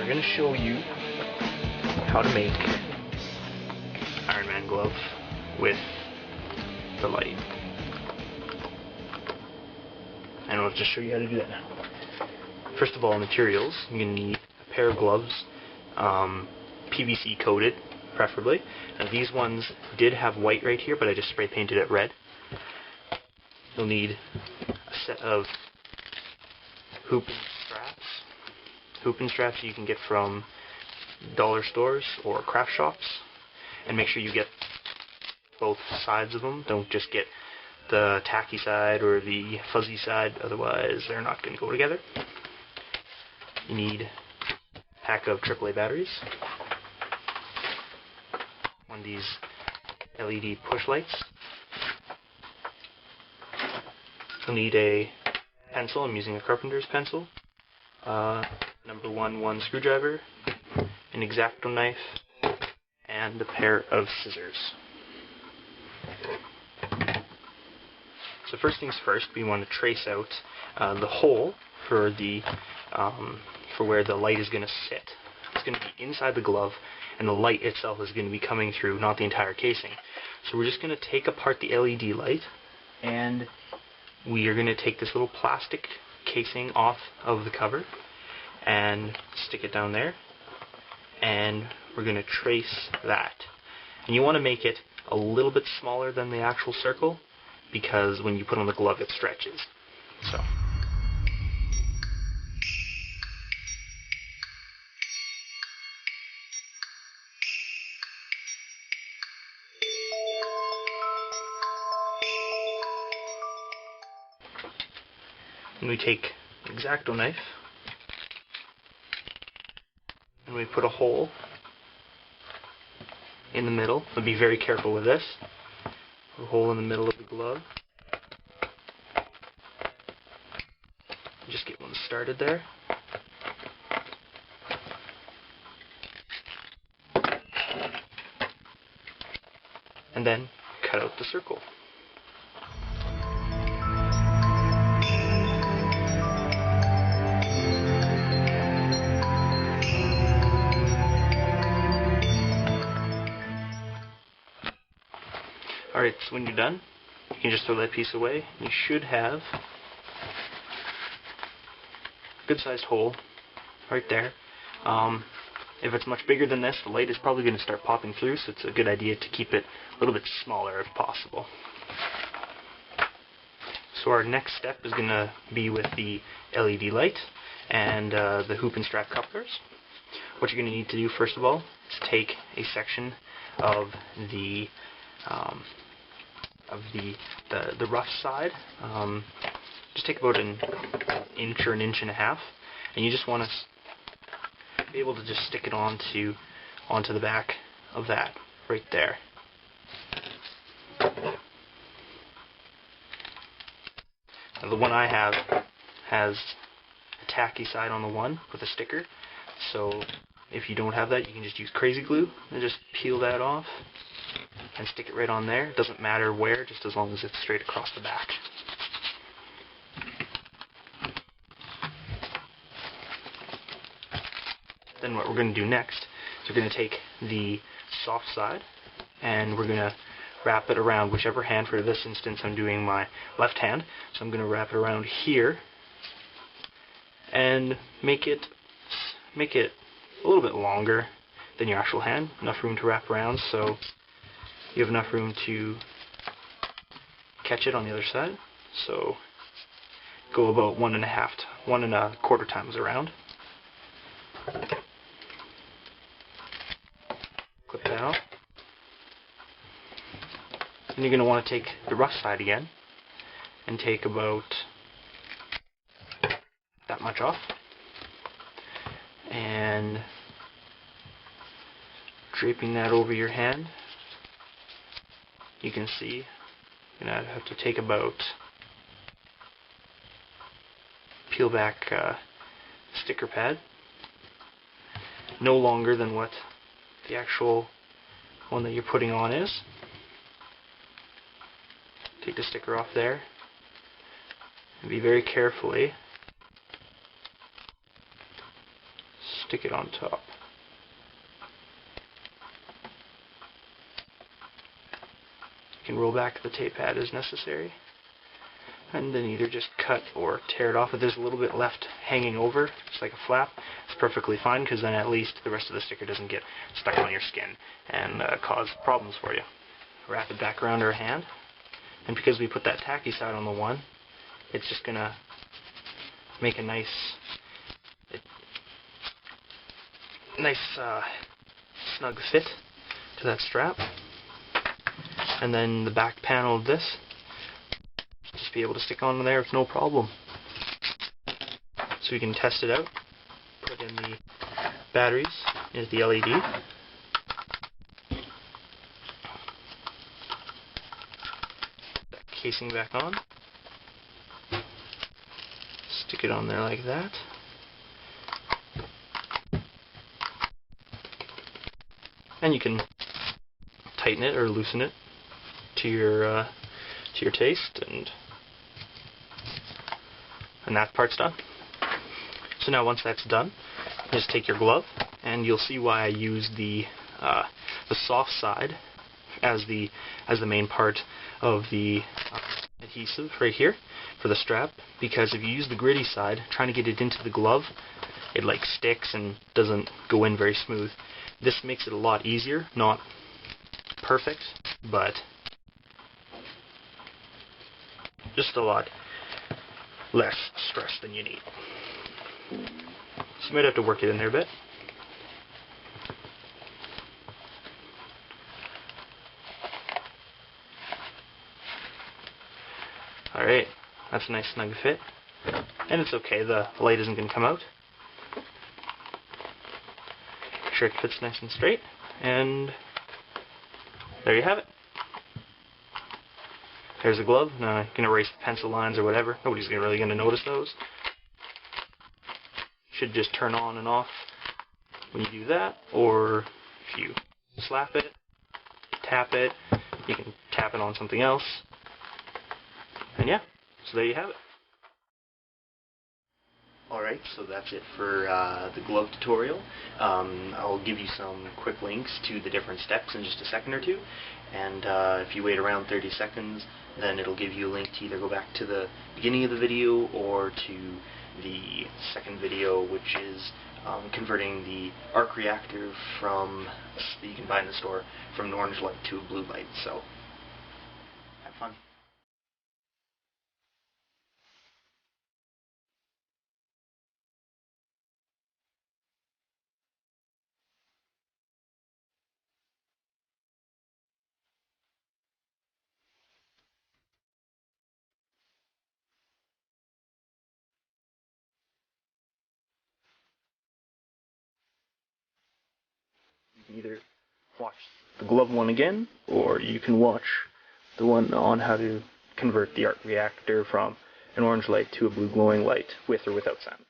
we're going to show you how to make Iron Man glove with the light. And I'll just show you how to do that now. First of all, materials. You're going to need a pair of gloves, PVC coated, preferably. Now these ones did have white right here, but I just spray painted it red. You'll need a set of hoop and straps you can get from dollar stores or craft shops, and make sure you get both sides of them. Don't just get the tacky side or the fuzzy side, otherwise they're not going to go together. You need a pack of AAA batteries, one of these LED push lights. You'll need a pencil. I'm using a carpenter's pencil, number 1 screwdriver, an X-Acto knife, and a pair of scissors. So first things first, we want to trace out the hole for where the light is going to sit. It's going to be inside the glove, and the light itself is going to be coming through, not the entire casing. So we're just going to take apart the LED light, and we are going to take this little plastic casing off of the cover and stick it down there, and we're going to trace that. And you want to make it a little bit smaller than the actual circle, because when you put on the glove it stretches. So and we take an X-Acto knife and we put a hole in the middle. But be very careful with this. A hole in the middle of the glove. Just get one started there. And then cut out the circle. Alright, so when you're done, you can just throw that piece away. You should have a good sized hole right there. If it's much bigger than this, the light is probably going to start popping through, so it's a good idea to keep it a little bit smaller if possible. So our next step is going to be with the LED light and the hoop and strap couplers. What you're going to need to do first of all is take a section of the rough side. Just take about an inch or an inch and a half, and you just want to be able to just stick it onto the back of that right there. Now, the one I have has a tacky side on the one with a sticker, so if you don't have that, you can just use crazy glue and just peel that off and stick it right on there. It doesn't matter where, just as long as it's straight across the back. Then what we're going to do next is we're going to take the soft side and we're going to wrap it around whichever hand. For this instance, I'm doing my left hand, so I'm going to wrap it around here and make it a little bit longer than your actual hand. Enough room to wrap around so you have enough room to catch it on the other side. So go about 1 1/4 times around. Clip that off. Then you're going to want to take the rough side again and take about that much off. And draping that over your hand, you can see you're going to have to take about, peel back sticker pad, no longer than what the actual one that you're putting on is. Take the sticker off there and be very carefully stick it on top. You can roll back the tape pad as necessary, and then either just cut or tear it off. If there's a little bit left hanging over, just like a flap, it's perfectly fine, because then at least the rest of the sticker doesn't get stuck on your skin and cause problems for you. Wrap it back around our hand, and because we put that tacky side on the one, it's just going to make a nice snug fit to that strap. And then the back panel of this, just be able to stick on there with no problem. So we can test it out. Put in the batteries, is the LED. That casing back on. Stick it on there like that. And you can tighten it or loosen it to your taste, and that part's done. So now once that's done, just take your glove, and you'll see why I use the soft side as the main part of the adhesive right here for the strap, because if you use the gritty side, trying to get it into the glove, it like sticks and doesn't go in very smooth. This makes it a lot easier, not perfect, but just a lot less stress than you need. So you might have to work it in there a bit. Alright, that's a nice snug fit. And it's okay, the light isn't going to come out. Make sure it fits nice and straight, and there you have it. There's a glove. Now you can erase the pencil lines or whatever. Nobody's really going to notice those. Should just turn on and off when you do that, or if you slap it, tap it, you can tap it on something else. And yeah, so there you have it. Alright, so that's it for the glove tutorial. I'll give you some quick links to the different steps in just a second or two, and if you wait around 30 seconds, then it'll give you a link to either go back to the beginning of the video or to the second video, which is converting the arc reactor from that you can buy in the store from an orange light to a blue light. So have fun. You can either watch the glove one again, or you can watch the one on how to convert the arc reactor from an orange light to a blue glowing light with or without sound.